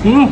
Mm.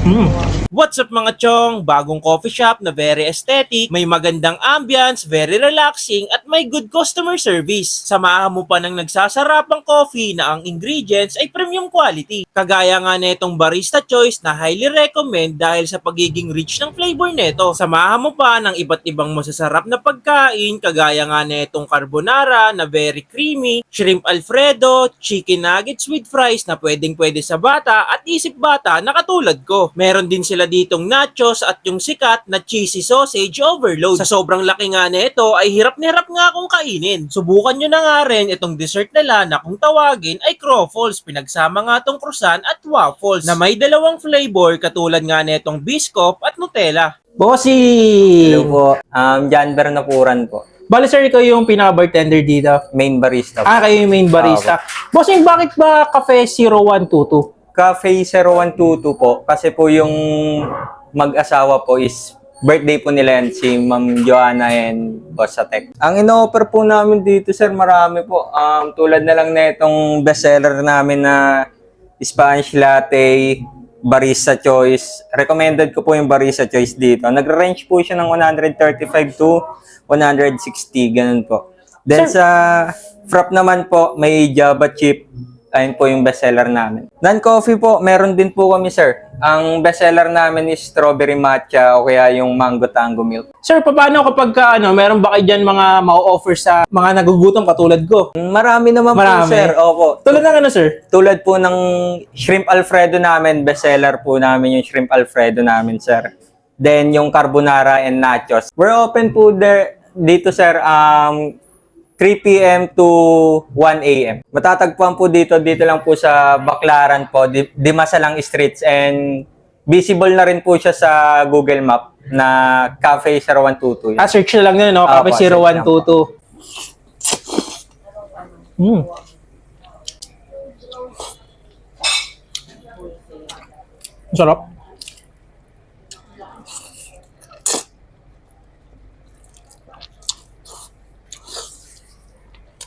Mm. What's up mga chong? Bagong coffee shop na very aesthetic, may magandang ambience, very relaxing, at may good customer service. Samahan mo pa ng nagsasarapang coffee na ang ingredients ay premium quality. Kagaya nga netong barista choice na highly recommend dahil sa pagiging rich ng flavor neto. Samahan mo pa ng iba't ibang masasarap na pagkain kagaya nga netong carbonara na very creamy, shrimp alfredo, chicken nuggets with fries na pwedeng-pwede sa bata at isip bata na katulad ko. Meron din sila ditong nachos at yung sikat na cheesy sausage overload. Sa sobrang laki nga nito ay hirap na hirap nga akong kainin. Subukan nyo na nga rin itong dessert nila na kung tawagin ay croffles. Pinagsama nga tong croissant at waffles na may dalawang flavor katulad nga netong biscoff at Nutella. Bossing! Hello po. John Bernapuran po. Bale sir, ikaw yung pinaka-bartender dito. Main barista po. Kayo yung main barista. Bossing, bakit ba Cafe 0122? Cafe 0122 po. Kasi po yung mag-asawa po is birthday po nila yan, si Ma'am Joanna and Boss Atek. Ang ino-offer po namin dito, sir, marami po. Tulad na lang na itong bestseller namin na Spanish Latte, Barista Choice. Recommended ko po yung Barista Choice dito. Nag-range po siya ng 135 to 160, ganun po. Then Sir, sa frap naman po, may Java Chip. Ayun po yung bestseller namin. Non-coffee po, meron din po kami, sir. Ang bestseller namin is strawberry matcha o kaya yung mango tango milk. sir, paano kapag meron ba kayo dyan mga ma-offer sa mga nagugutom katulad ko? Marami naman Marami. po, sir. Opo. Tulad ng sir? Tulad po ng shrimp alfredo namin, bestseller po namin yung shrimp alfredo namin, sir. Then yung carbonara and nachos. We're open po there dito, sir, 3 p.m. to 1 a.m. Matatagpuan po dito lang po sa Baclaran po, Dimasalang Streets, and visible na rin po siya sa Google Map na Cafe 0122. Search na lang yun, no? Cafe 0122. Sarap.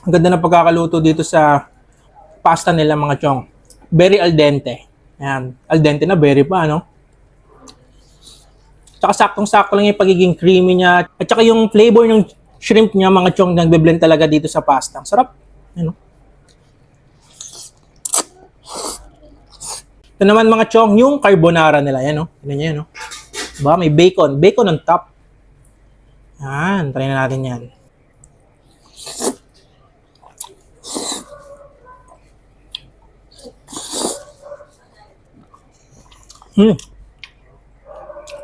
Ang ganda ng pagkakaluto dito sa pasta nila mga chong. Very al dente. Ayan. Al dente na, very pa, no? Tsaka saktong-sakto lang yung pagiging creamy niya. At tsaka yung flavor ng shrimp niya, mga chong, nagbe-blend talaga dito sa pasta. Ang sarap. Ayan, no? Ito naman mga chong, yung carbonara nila. Ayan, no? Tignan niyo, no? Diba? May bacon. Bacon on top. Ayan. Try na natin yan.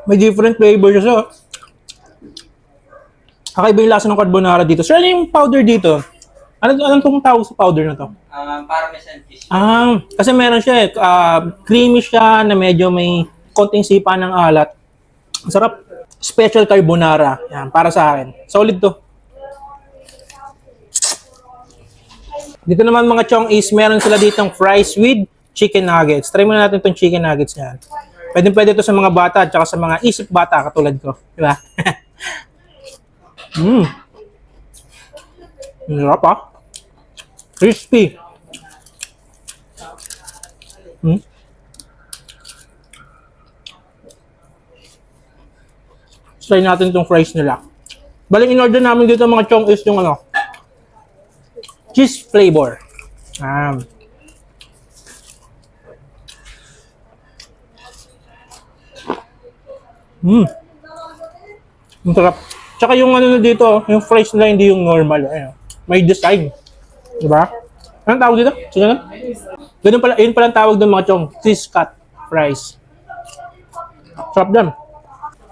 May different flavor siya. Kakaiba yung lasa ng carbonara dito. Sir, ano yung powder dito? Anong tong tawag sa powder na to? Parmesan cheese. Kasi meron siya creamy siya na medyo may konting sipa ng alat. Ang sarap. Special carbonara. Yan, para sa akin. Solid to. Dito naman mga chong is meron sila ditong fries with chicken nuggets. Try muna natin itong chicken nuggets yan. Pwede ito sa mga bata at saka sa mga isip bata katulad ko. Diba? Sarap ah. Crispy. Try natin itong fries nila. Baling in-order namin dito mga chong is yung cheese flavor. Ang sarap. Tsaka yung dito, yung fries nila hindi yung normal. Ayun. May design. Diba? Anong tawag dito? Sige na. Ganun pala, yun pala ang tawag doon mga chong. Cheese cut fries. Sarap dyan.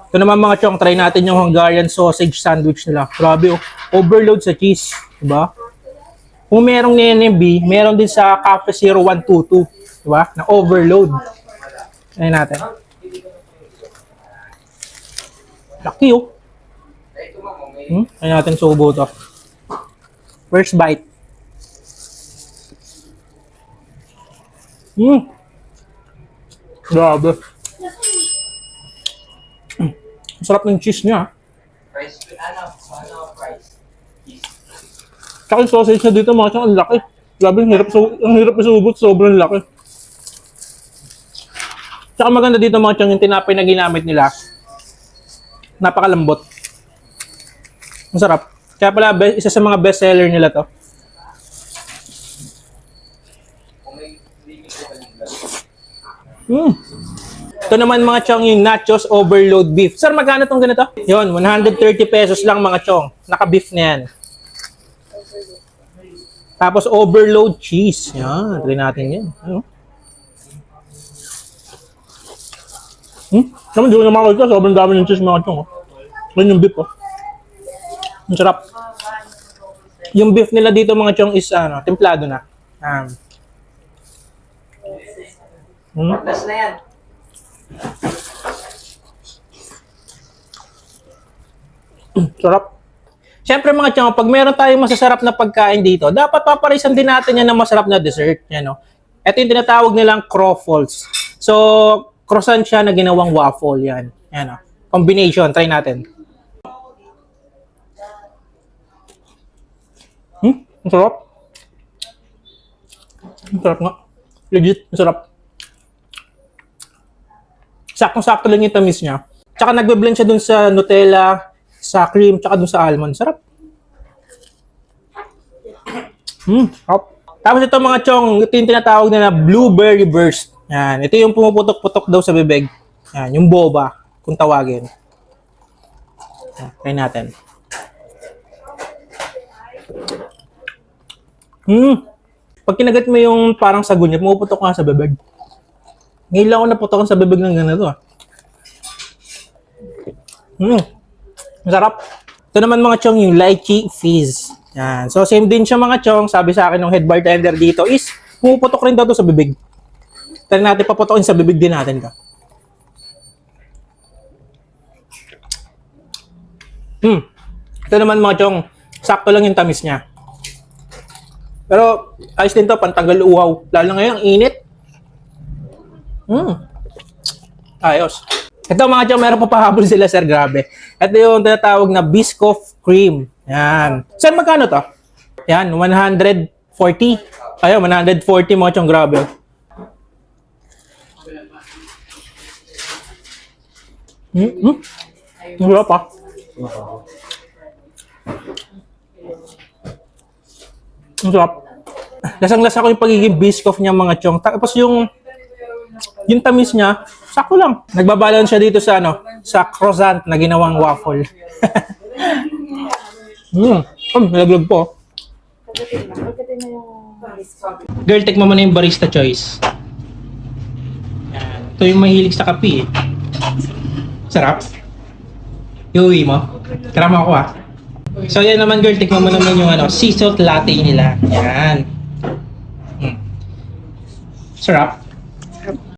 Ito naman mga chong, try natin yung Hungarian sausage sandwich nila. Grabe oh. Overload sa cheese. Diba? Kung merong NMB, meron din sa Cafe 0122. Diba? Na overload. Try natin. Laki oh. Try natin subo to. First bite. Grabe. Sarap ng cheese niya. Price, ano price? Tsaka yung sausage na dito mga chong, ang laki. Grabe, ang hirap isubot. Sobrang laki. Tsaka maganda dito mga chong, yung tinapay na ginamit nila. Napakalambot. Ang sarap. Kaya pala, isa sa mga best seller nila to. Ito naman mga chong, yung nachos overload beef. Sir, magkano tong ganito? Yun, 130 pesos lang mga chong. Naka-beef na yan. Tapos overload cheese. Yan, try natin yan. Ano? Naman, di ko na makakita. Sobrang dami ng cheese mga chong. Yan yung beef, oh. Ang sarap. Yung beef nila dito mga chong is, templado na. Tapos na yan. Sarap. Siyempre mga chong, pag meron tayong masasarap na pagkain dito, dapat paparisan din natin yan ng masarap na dessert. Yan, no? Ito yung tinatawag nilang croffles. So, croissant siya na ginawang waffle. Yan. Yan, no? Combination. Try natin. Ang sarap. Ang sarap nga. Legit. Ang sarap. Saktong-sakto lang yung tamis niya. Tsaka nagbe-blend siya dun sa Nutella, sa cream, tsaka dun sa almond. Sarap. Sarap. Tapos ito mga chong, ito yung tinatawag na blueberry burst. Yan. Ito yung pumuputok-putok daw sa bibig. Yan. Yung boba, kung tawagin. Yan. Try natin. Pag kinagat mo yung parang sago niya, pumuputok nga sa bibig. Ngayon lang ako naputokan sa bibig ng ganito. Masarap. Ito naman mga chong, yung lychee fizz. Yan. So same din siya mga chong. Sabi sa akin ng head bartender dito is pumuputok rin daw to sa bibig. Try natin paputokin sa bibig din natin to. Ito naman mga chong, sakto lang yung tamis niya. Pero ayos din to, pantanggal uhaw. Lalo na ngayon, ang init. Ayos. Ito mga chong, meron pa pahabol sila, sir. Grabe. Ito yung tinatawag na Biscoff cream. Yan. Sir, magkano to? Yan, 140. Ayun, 140 mga chong. Grabe. Wala pa. Ang sarap. Lasang-lasa ko yung pagiging Biscoff niya mga chong. Tapos yung tamis niya, sakto lang. Nagbabalance siya dito sa sa croissant na ginawang waffle. Nalaglag po. Girl, tikman mo na yung barista choice. Yan. Ito yung mahilig sa kape. Sarap. Iuwi mo. Karama ako So yan naman girl, tikman mo naman yung sea salt latte nila. Yan. Sarap.